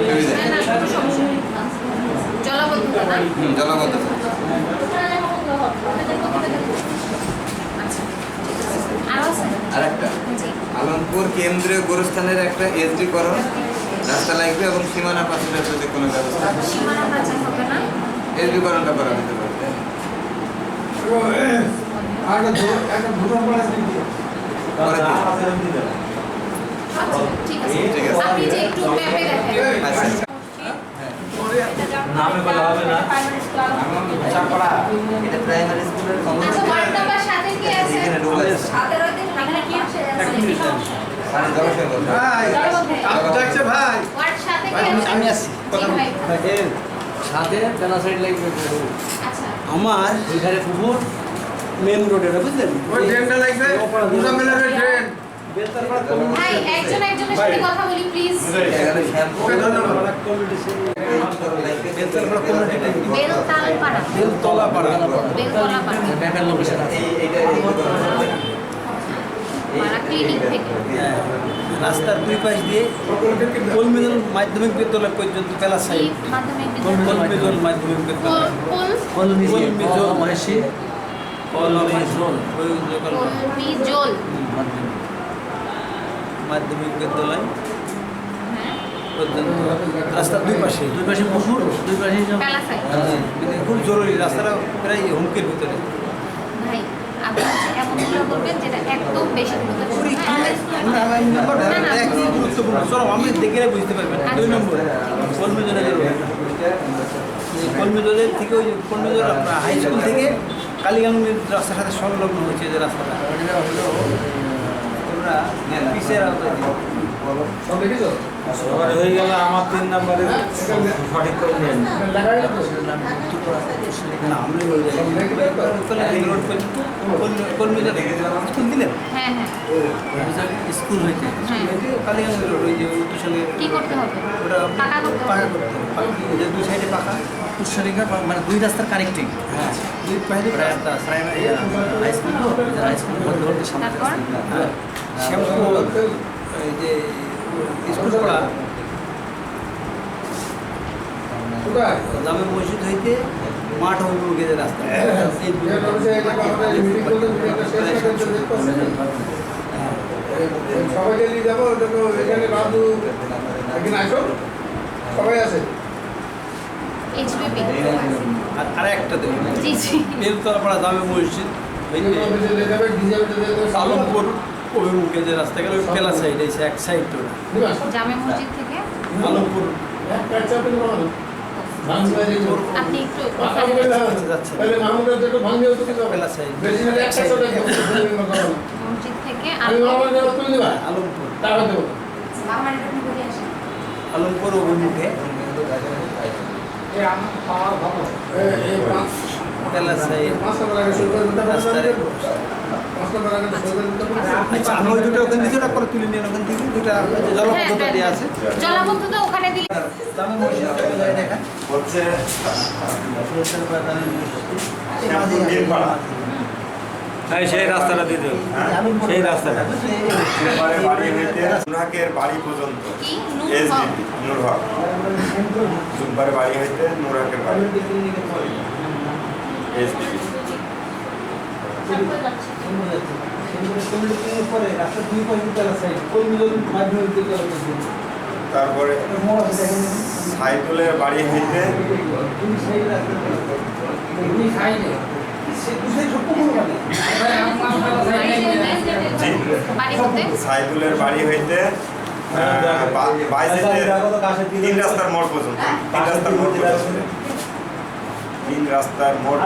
ডুবে যায়। না, কোনো সমস্যা নেই। জলাবদ্ধতা না? জলাবদ্ধতা। আচ্ছা, ঠিক আছে। আরো আছে? আর একটা জি। আলমপুর কেন্দ্রীয় গোরস্থানের একটা এসডিকরণ রাস্তা লাগবে এবং সীমানা পাশের যদি কোনো ব্যবস্থা সীমানা প্রাচীর হবে না? এসডিকরণটা করা যেতে পারে। পরে দিন। আচ্ছা, ঠিক আছে। ঠিক আছে। আপনি যে একটু ম্যাপে দেখেন। আচ্ছা নামে বলা হবে না। এটা প্রাইমারি স্কুলের আচ্ছা, ওয়ার্ড নাম্বার 7 এ কি আছে? এখানে ডোবা আছে। মানে জলাশয়ের কথা। জলাবদ্ধ। ওয়ার্ড সাথে কি আছে? আমি আসছি জি ভাই। এর সাথে বেলা সাইড লাগবে আচ্ছা। আমার ওইখানে পুকুর মেন রোড এটা বুঝলেন ওই ড্রেনটা লাগবে মুজামিলের ড্রেন ভাই একজন একজনের সাথে কথা বলি প্লিজ। এখানে শ্যাম্পু ওকে ধন্যবাদ বেলতালপাড়া। বেলতলা পাড়া বেলতলাপাড়া। ম্যাপের লোকেশন আছে মারা ক্লিনিক থেকে। রাস্তার দুই পাশ দিয়ে কলমিদল মাধ্যমিক বিদ্যালয় পর্যন্ত বেলা কি সাইড মাধ্যমিক বিদ্যালয়? কলমিদল মাধ্যমিক বিদ্যালয় কলমিজোল কলমিদল মহেশী কলমিদল কলমিজোল। মাধ্যমিক বিদ্যালয় হ্যাঁ পর্যন্ত রাস্তার দুই পাশে পুকুর দুই পাশে প্যালাসাই। খুব জরুরি রাস্তাটা প্রায় হুমকির ভিতরে ভাই আপনি এমনগুলো করবেন যেটা একদম বেশি গুরুত্বপূর্ণ। একই গুরুত্বপূর্ণ চলো আমি দেখে বুঝতে পারবেন দুই নম্বর কলমিদলের কলমিদলের থেকে ওই কলমিদল হাই স্কুল থেকে কালীগঞ্জের রাস্তার সাথে সংলগ্ন হয়েছে যে রাস্তাটা তোমরা পিসের হয়ে গেল আমার 3 নম্বরে সঠিক করে নেন না আমরা ওই কলমিদল স্কুল দিলেন হ্যাঁ হ্যাঁ স্কুল হয়েছে কালীগঞ্জ রোড ওই যে উত্তরসালে কি করতে হবে? ওটা পাকা করতে হবে। পাকা করতে হবে যে দুই সাইডে পাকা উত্তরসালিকা মানে দুই রাস্তার কানেক্টিং হ্যাঁ দুই পাশে একটা primary high school high school ধরতে সামনে তারপর? শ্যামপুর এই যে স্কুল পড়া জামে মসজিদ হইতে মাঠ অভিমুখে যে রাস্তা এই সবাইকে নিয়ে যাবো এখানে বাবু একদিন আসো সবাই আছে এইচবিপি। আর আরেকটা দেখুন জি জি। বেলতলাপাড়া জামে মসজিদ আলমপুর অভিমুখে যে রাস্তা গেল ওই পেলা সাইড এই এক সাইড জামে মসজিদ থেকে আলমপুর আপনি একটু যাচ্ছে পেলা সাইড মসজিদ থেকে আলমপুর আলমপুর অভিমুখে পেলা সাইড আচ্ছা আমি ওই দুটো ওখান থেকে করে তুলে নিয়ে ওখান থেকে দুটা জলবদ্ধতা দেওয়া আছে জলাবদ্ধতা ওখানে দিলে জামে মসজিদ দেখা হচ্ছে শ্যামপুর নীলপাড়া। সেই রাস্তাটা দিয়ে দেবো সেই রাস্তাটা এবারে বাড়ি হইতে নুরহাকের বাড়ি পর্যন্ত কি এসডিপি নুরহাক জুব্বারের বাড়ি হইতে নুরহাকের বাড়ি এসডিপি পরে রাস্তা দুই পাশে পেলা সাইড কলমিদল মাধ্যমিক বিদ্যালয় পর্যন্ত তারপরে সাইকেলের বাড়ি হইতে বাড়ি হতে সাইকেলের বাড়ি হইতে তিন রাস্তার মোড় পর্যন্ত তিন রাস্তার মোড়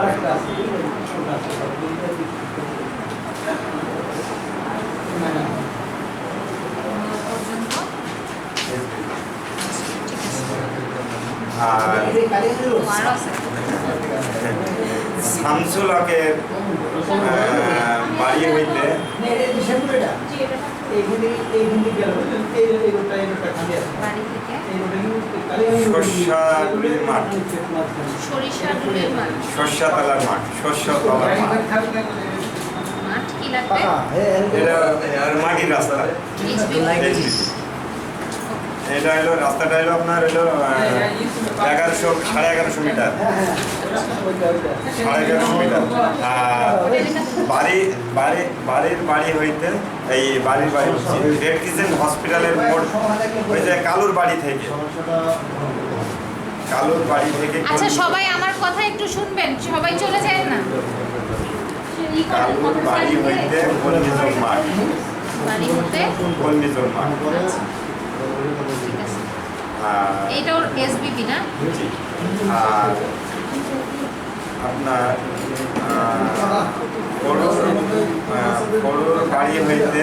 আর শামসুল হকের বাড়ি হইতে বাড়ি থেকে সর্ষাটুলির মাঠ সরিষাডুলির মাঠ। সর্ষাতলার মাঠ মাঠ কি লাগবে? এটা আর মাটির রাস্তা এইচবিপি। এটা হলো রাস্তাটা হলো আপনার হলো 1150 মিটার 1150 মিটার আর বাড়ির বাড়ি হইতে এই বাড়ি রেড কিচেন হসপিটালের মোড় হইতে কালুর বাড়ি থেকে আচ্ছা সবাই আমার কথা একটু শুনবেন, সবাই চলে যায় না। কালুর বাড়ি হইতে কলমিজোর মাঠ বাড়ি হতে কলমিজোর মাঠ ঠিক আছে। আর এইটাও এসবিপি না? আর আপনার বড়োর বাড়ি হইতে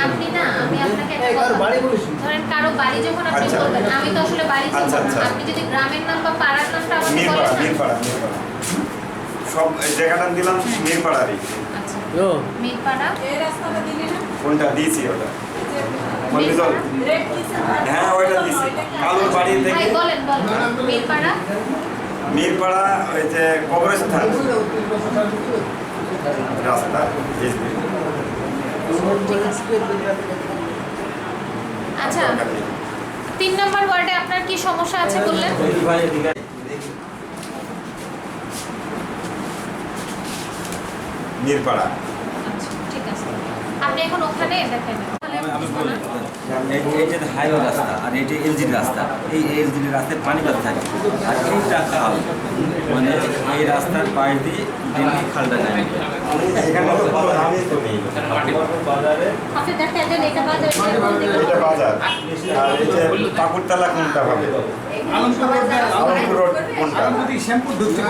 আপনি না, আমি আপনাকে একটা কথা বলি। ধরেন কারো বাড়ি যখন আপনি আচ্ছা। বলবেন, আমি তো আসলে বাড়ি চিনব আচ্ছা, না। আচ্ছা। আপনি যদি গ্রামের নাম বা পাড়ার নামটা আমাকে মিরপাড়া বলেন না। মিরপাড়া সব জায়গাটা দিলাম মিরপাড়ারই। আচ্ছা, মিরপাড়া। এই রাস্তাটা দিলি না? কোনটা দিয়েছি ওটা মন্দির রেড কিসের হ্যাঁ ওইটা দিয়েছি কালুর বাড়ি ভাই থেকে বলেন মিরপাড়া। মিরপাড়া ওই যে কবরস্থান রাস্তা আচ্ছা, 3 নম্বর ওয়ার্ডে আপনার কি সমস্যা আছে বললেন? মিরপাড়া আচ্ছা, ঠিক আছে। আপনি এখন ওখানে দেখেন। আমি বলি এই যে হাইওয়ে রাস্তা আর এটি এলজিডি রাস্তা, এই এলজিডি রাস্তায় পানি বাদ থাকে আর এইটা খাল, মানে এই রাস্তার পাশ দিয়ে দিল্লি খালটা যায়। এখানে তো আমি তো নেই বাজারে আপনি দেখেন যে এটা বাজার এটা বাজার আর এই যে পাকুড়তলা কোনটা হবে আলমপুর রোড কোনটা শ্যাম্পু ঢুকছে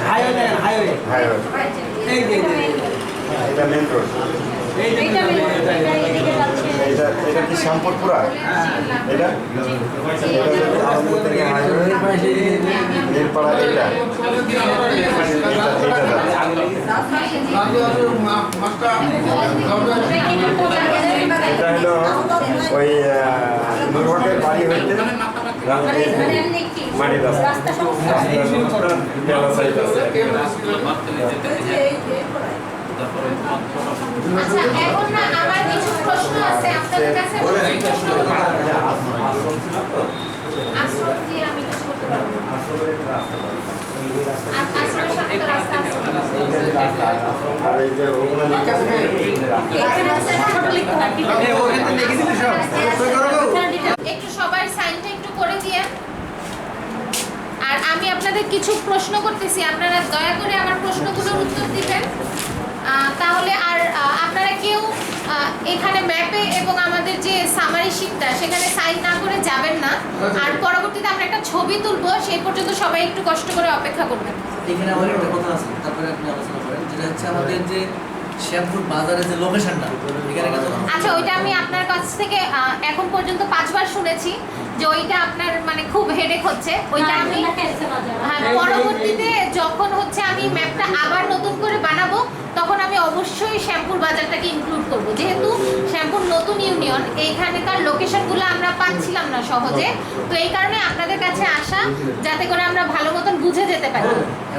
হাইওয়ে এটা মেন রোড এইটা এদিকে যাচ্ছে। এটা কি শ্যামপুরপুরা এটা আলমপুর থেকে হাইওয়ে মিরপাড়া এটা এটা হলো ওই নুরহটের বাড়ি হইতে মাটির রাস্তা আচ্ছা, এখন না আমার কিছু প্রশ্ন আছে আপনাদের কাছে। আসল জি আমি কিছু করতে পারবো না। আসলের সাথে তো রাস্তা আছে। আর এই যে এখানে আছে ছোট লিখতে হয়, ঠিক আছে? একটু সবাই সাইনটা একটু করে দিয়ে। আর আমি আপনাদের কিছু প্রশ্ন করতেছি, আপনারা দয়া করে আমার প্রশ্নগুলোর উত্তর দিবেন। তাহলে আর আপনারা কেউ এখানে ম্যাপে এবং আমাদের যে সামারি শিটটা সেখানে সাইন না করে যাবেন না। আর পরবর্তীতে আমরা একটা ছবি তুলবো, সেই পর্যন্ত সবাই একটু কষ্ট করে অপেক্ষা করবেন। এখানে আমার একটা কথা আছে, তারপরে আপনি আলোচনা করেন, যেটা হচ্ছে আমাদের যে শ্যামপুর বাজারের যে লোকেশনটা এখানে কিন্তু আচ্ছা, ওইটা আমি আপনার কাছ থেকে এখন পর্যন্ত 5 বার শুনেছি যে ওইটা আপনার মানে খুব হেডেক হচ্ছে। ওইটা আমি হ্যাঁ, পরবর্তীতে যখন হচ্ছে আমি ম্যাপটা আবার নতুন করে বানাবো তখন আমি অবশ্যই শ্যামপুর বাজারটাকে ইনক্লুড করব, যেহেতু শ্যামপুর নতুন ইউনিয়ন, এইখানকার লোকেশনগুলো আমরা পাচ্ছিলাম না সহজে। তো এই কারণে আপনাদের কাছে আসা, যাতে করে আমরা ভালো মতন বুঝে যেতে পারি।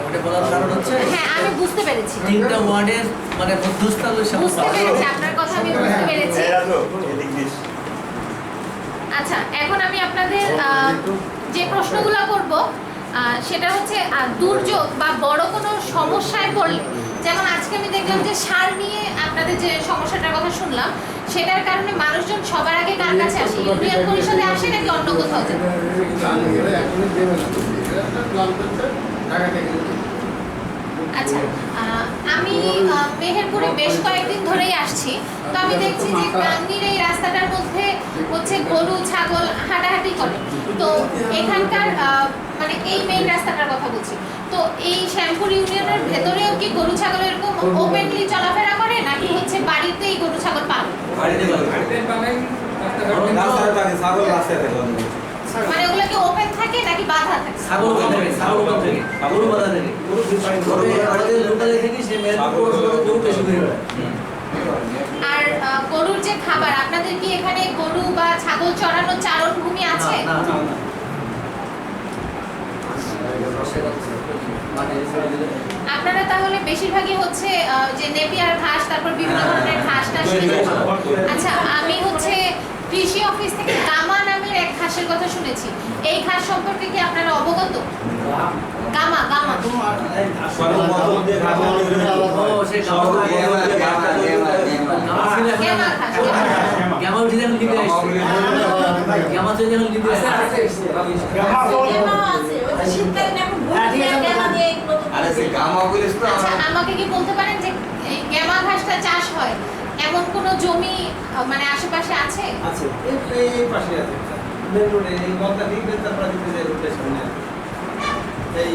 ওটা বলার কারণ হচ্ছে হ্যাঁ, আমি বুঝতে পেরেছি, তিনটা ওয়ার্ডের মানে মধ্যস্থল বুঝতে পেরেছি আপনার কথা, আমি বুঝতে পেরেছি। আচ্ছা, এখন আমি আপনাদের যে প্রশ্নগুলো করব সেটা হচ্ছে দুর্যোগ বা বড় কোনো সমস্যায় পড়লে, যেমন আজকে আমি দেখলাম যে সার নিয়ে আপনাদের যে সমস্যাটার কথা শুনলাম, সেটার কারণে মানুষজন সবার আগে কার কাছে আসে? ইউনিয়ন পরিষদে আসে নাকি অন্য কোথাও যায়? আচ্ছা, আমি মেহেরপুরে বেশ কয়েকদিন ধরেই আসছি। তো আমি দেখছি যে গাঙ্গির এই রাস্তাটার মধ্যে হচ্ছে গরু ছাগল হাঁটাহাঁটি করে। তো এখানকার মানে এই মেইন রাস্তাটার কথা বলছি, তো এই শ্যামপুর ইউনিয়নের ভেতরেও কি গরু ছাগল এরকম ওপেনলি চলাফেরা করে নাকি হচ্ছে বাড়িতেই গরু ছাগল পালন? মানে ওগুলো কি ওপেন থাকে নাকি বাধা থাকে? আর গরুর যে খাবার, আপনাদের কি এখানে গরু বা ছাগল চড়ানোর চারণ ভূমি আছে? আপনারা তাহলে বেশিরভাগই হচ্ছে যে নেপিয়ার ঘাস, তারপর বিভিন্ন ধরনের ঘাস টাস। আচ্ছা, আমি হচ্ছে কৃষি অফিস থেকে গামা নামের এক ঘাসের কথা শুনেছি, এই ঘাস সম্পর্কে কি আপনারা অবগত? গামা গামা আচ্ছা, আমাকে কি বলতে পারেন যে এই গ্যামা ঘাসটা চাষ হয় এমন কোন জমি মানে আশেপাশে আছে? আছে, এই পাশে আছে মেন রোডে, এই গলতা ঠিক বেতারপাড়া দিতে যায় রোডের সামনে। এই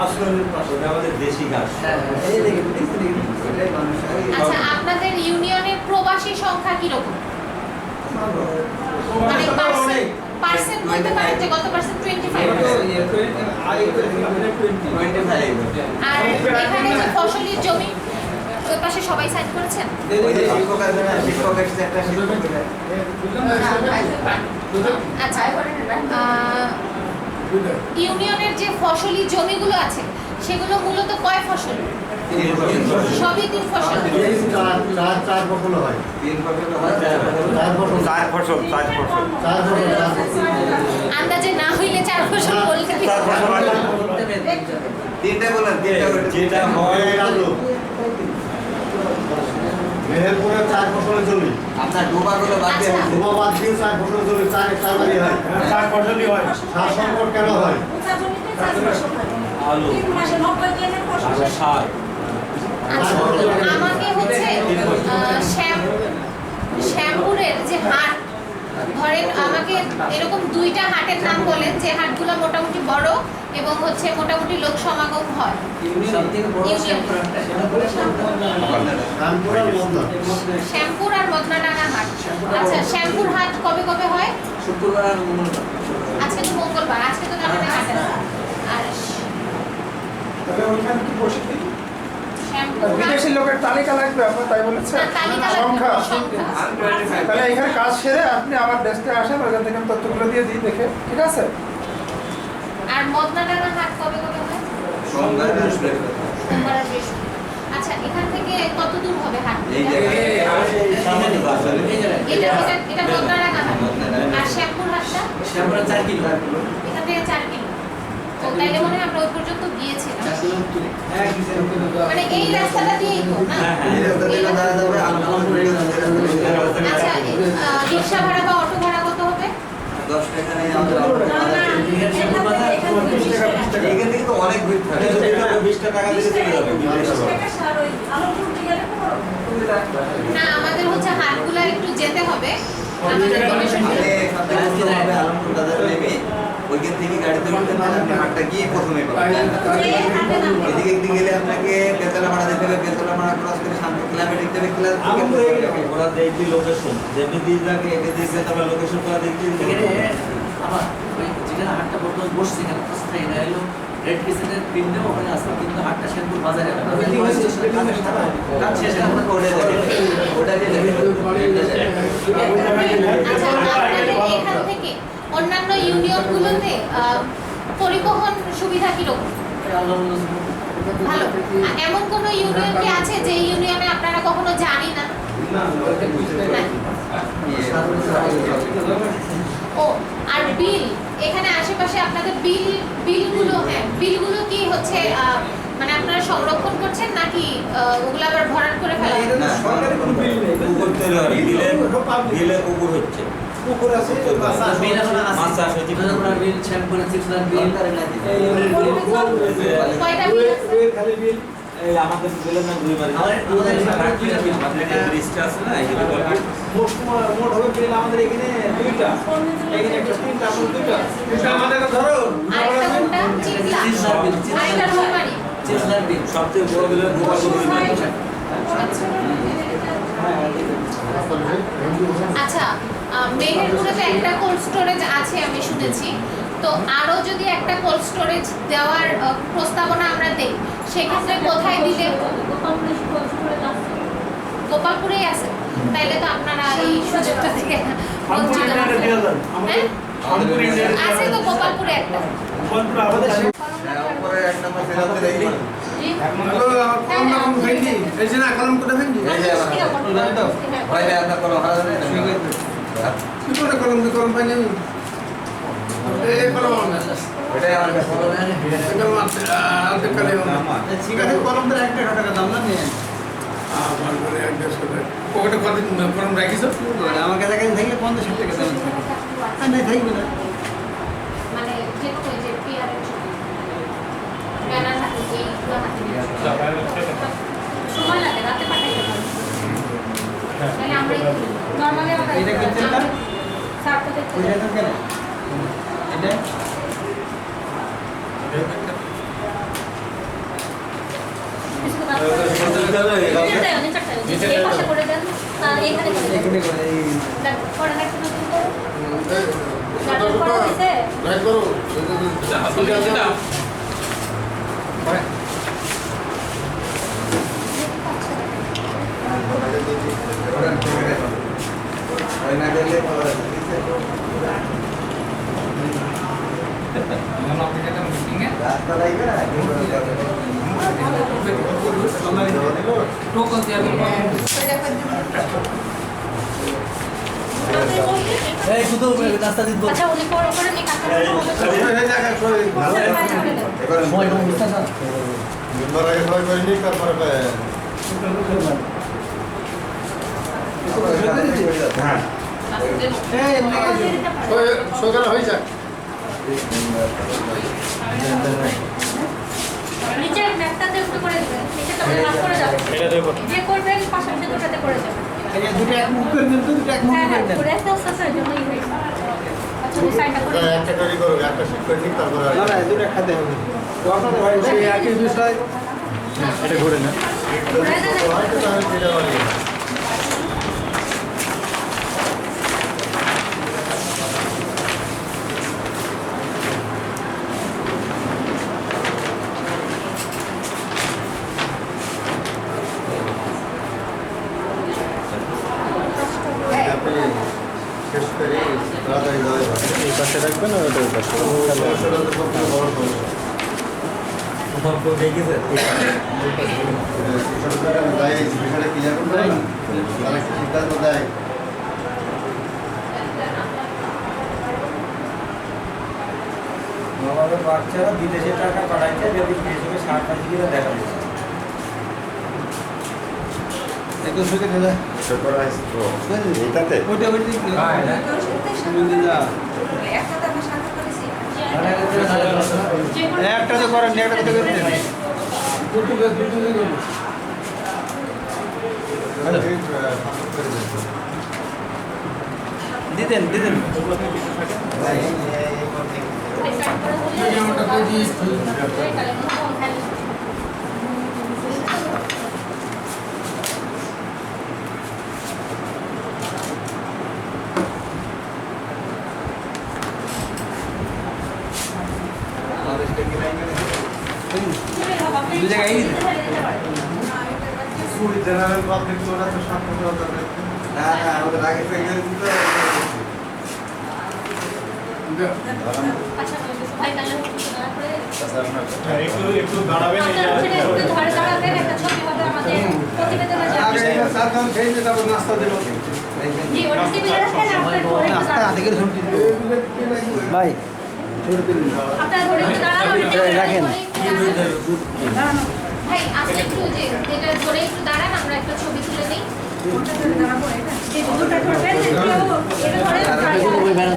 আশ্রমের পাশে ওটা আমাদের দেশি ঘাস। আচ্ছা, আপনাদের ইউনিয়নের প্রবাসী সংখ্যা কিরকম? মানে পার্সেন্ট বলতে পারেন যে কত পার্সেন্ট? 25। আর এখানে যে ফসলি জমি ওই পাশে সবাই সাইন করেছেন? আচ্ছা, ইউনিয়নের যে ফসলি জমিগুলো আছে সেগুলো মূলত কয় ফসল? সবই 3 ফসল। চার ফসল হয়। চার ফসল আন্দাজে না হইলে 4 ফসল বলতে কি? তিনটা বলেন, তিনটা বলেন। যেটা হয় মেহেরপুরে 4 ফসলের জমি। আপনার ডোবাগুলো বাদ দিয়ে আচ্ছা। ধোঁয়া বাদ দিয়ে 4 ফসলের জমি, চার বাড়ি হয়। 4 ফসলই হয়। সার সংকট কেন হয়? আলু আর সার। আচ্ছা, আমাকে হচ্ছে শ্যামপুরের যে হাট, ধরেন আমাকে এরকম 2টা হাটের নাম বলেন যে হাটগুলো মোটামুটি বড় এবং হচ্ছে মোটামুটি লোক সমাগম হয়। শ্যামপুর আর মদনাডাঙ্গা হাট। আচ্ছা, শ্যামপুর হাট কবে কবে হয়? শুক্রবার আর মঙ্গলবার। আজকে তো মঙ্গলবার, আজকে তো আমাদের হাট আছে। আর তাহলে ওইখানে কি বসে কি শ্যামপুর হাট বিদেশি লোকের তালিকা লাগবে আপনার, তাই বলেছে? না, তালিকা লাগবে, সংখ্যা। সংখ্যা। তাহলে এখানে কাজ সেরে আপনি আমার ডেস্কে আসেন, ওইখান থেকে আমি তথ্যগুলো দিয়ে দিই দেখে, ঠিক আছে? আর মদনাডাঙ্গা হাট কবে কবে হয়? সোমবার, বৃহস্পতিবার। সোমবার আর বৃহস্পতিবার। আচ্ছা, এখান থেকে কত দূর হবে হাট? এই জায়গায় এটা মদনাডাঙ্গা হাট। আর শ্যামপুর হাটটা শ্যামপুরা 4 কিলো। এখান থেকে 4 কিলো। তো তাইলে মনে হয় আমরা ওই পর্যন্ত গিয়েছিলাম। মানে এই রাস্তাটা দিয়েই তো না? এই রাস্তা দিয়ে যাওয়া যাবে, আলমপুরে আচ্ছা, রিক্সা ভাড়া বা অটো ভাড়া কত হবে? 10 টাকা নেই আমাদের। এখান থেকে তো অনেক ভিড় থাকে। 20 টাকা দিলে চলে যাবে বিদেশে। না, আমাদের হচ্ছে হাটগুলা একটু যেতে হবে। আমাদের ডোনেশন আগে সবথেকে সুবিধা হবে আলমপুর বাজারে নেমে ওইখান থেকে গাড়িতে উঠতে পারেন, আপনি হাটটা গিয়ে প্রথমে পাবেন। এদিকে একদিকে গেলে আপনাকে বেতলা ভাড়া দিতে হবে, বেতলা ভাড়া ক্রস করে শান্তি ক্লাবে ঢুকতে হবে, ক্লাব থেকে ওরা দেখবি লোকেশন যেমনি দিয়ে থাকে এটা দিয়ে তারপর লোকেশন করা দেখবি। আবার ওই যেখানে হাটটা বর্তমান বসছে এখানে স্থায়ী না এলো রেড কিচেনের প্রিন্টও ওখানে আছে, কিন্তু হাটটা শ্যামপুর বাজারে সেটা আপনাকে ওটা দেখে ওটা দিয়ে দেখে আচ্ছা, আপনাদের এখান থেকে অন্যান্য ইউনিয়নগুলোতে পরিবহন সুবিধা কিরকম? ভালো। এমন কোন ইউনিয়ন কি আছে যে ইউনিয়নে আপনারা কখনো জানি না? না। ও, আর বিল, এখানে আশেপাশে আপনাদের বিলগুলো, হ্যাঁ, বিলগুলো কি হচ্ছে মানে আপনারা সংরক্ষণ করছেন নাকি ওগুলো আবার ভরাট করে ফেলেন? না সরকারি কোনো বিল নেই। পুকুর তৈরি হয়, বিলে পুকুর হচ্ছে। পুকুর আছে, বিল এখন মাছ চাষ হচ্ছে। বিল শ্যামপুরের 6 বিল কয়টা বিল আছে? খালি বিল এই আমাদের বিলের নাম দুই বাড়ি। ব্রিজটা আছে না, এখানে বলবি। মোট হবে বিল আমাদের এখানে 2টা, এখানে একটা 3টা, আমাদের 2টা। আমাদের ধরো আরেকটা কোনটা? চিৎলা। আরেকটা রোলবাড়ি। বিল সবচেয়ে বড় বিলের দুই বাড়ি। আচ্ছা, মেহেরপুরে তো একটা কোল্ড স্টোরেজ আছে আমি শুনেছি, তো আরো যদি একটা কোল্ড স্টোরেজ দেওয়ার প্রস্তাবনা আমরা দেই, সেক্ষেত্রে কোথায় দিলে? গোপালপুরেই আছে। তাইলে তো আপনারা এই সুযোগটা থেকে বঞ্চিত হবেন। হ্যাঁ? আছে তো গোপালপুরে একটা। উপরে এক নম্বর ফেরাতে দেখি এই যে না কলম করে ভেঙে এই যে ভাই আপনার কোনো হারা নেই কি করে কলম পাইনি আমি? এই কলম ওটাই আমার কাছে ঠিক আছে, কলমটা 1 টাকা দাম না নিয়ে পকেটে কলম রাখিস আমার কাছে থাকলে 50-60 টাকা দাম নাই থাকবে না। মানে যে কোনো যে পিআর এর ব্যানার হাতে এইগুলো হাতে নিয়ে সময় লাগে, রাতে পাঠাইতে পারবো। তাহলে আমরা নরমালি আমরা এটা কিনছেন না? স্যারটা দেখতে বুঝে তো কেন এটা নিচেরটাই, নিচেরটাই। এই পাশে করে দেন, এখানে করে দেন। দেখো, করেন একটা নতুন করো। গার্ডেন করা হয়েছে? রাস্তা লাগবে না টোকন দিয়ে দেবো। এই কোথাও রাস্তা দিন আচ্ছা, উনি করে করে নিয়ে কাছে সময় কম বুঝতে না মেম্বার আগে সবাই করে নিক তারপরে হ্যাঁ সকালে হয়ে যাক নিচের ম্যাপটাতে একটু করে দেবেন, নিচেরটা মাফ করে যাবেন। যে করবেন পাশাপাশি দুটাতে করে দেবেন। দুটো এক মুখ করে দিন তো, দুটো এক মুখ হ্যাঁ, করে হ্যাঁ, দেন। করে একটা আছে জন্যই হয়েছে। আচ্ছা, ওই সাইডটা করে দেন। একটা তৈরি করো একটা শিট করে নিক তারপরে না না দুটো একসাথে হবে তো আপনাদের ভাই সেই একই বিষয় এটা ঘুরে না করে দেন। হয়তো তাহলে যেটা বলি শেষ করে তাড়াতাড়ি যাওয়া এই পাশে রাখবেন আর ওটার পাশে সমস্যাটা তো সবথেকে বড় সমস্যা দেখেছে বিষয়টা ক্লিয়ার করতে হবে না তাহলে সিদ্ধান্ত দেয় আমাদের বাচ্চারা বিদেশে টাকা পাঠাইছে যদি হিসেবে 60 দেখা দিচ্ছে একদম সুখে দিলে এইটাতে ওইটা ওইটা একসাথে আমরা সাথে করেছি। যে কোনো একটা তো করেন একটা তো করে দিন দিতেন দিতেন এই সাইড করে বললে এই কালে ফোন খালি দু জায়গায় ফুল জেনারেল পাবলিক ওরা তো সামনে না না আমাদের আগে থেকে দিতে আচ্ছা ভাই তাহলে দয়া করে একটু দাঁড়াবেন আপনারা সেটা একটু ধরে দাঁড়াবেন, একটা ছবি হবে আমাদের প্রতিবেদনে আগে যাবে। এটা স্যার কাম খেয়ে নিয়ে তারপর নাস্তা দেব জি, ওটা টিভি রাখেন, আপনারা ধরে একটু নাস্তা দাঁড়ান। থেকে শুনতে ভাই ছোট দিন আপনারা ধরে একটু দাঁড়ান, রাখেন। ভাই আপনি একটু যেটা ধরে একটু দাঁড়ান, আমরা একটা ছবি তুলে নিই। দুটো ধরবেন, এটা ধরে দাঁড়ান।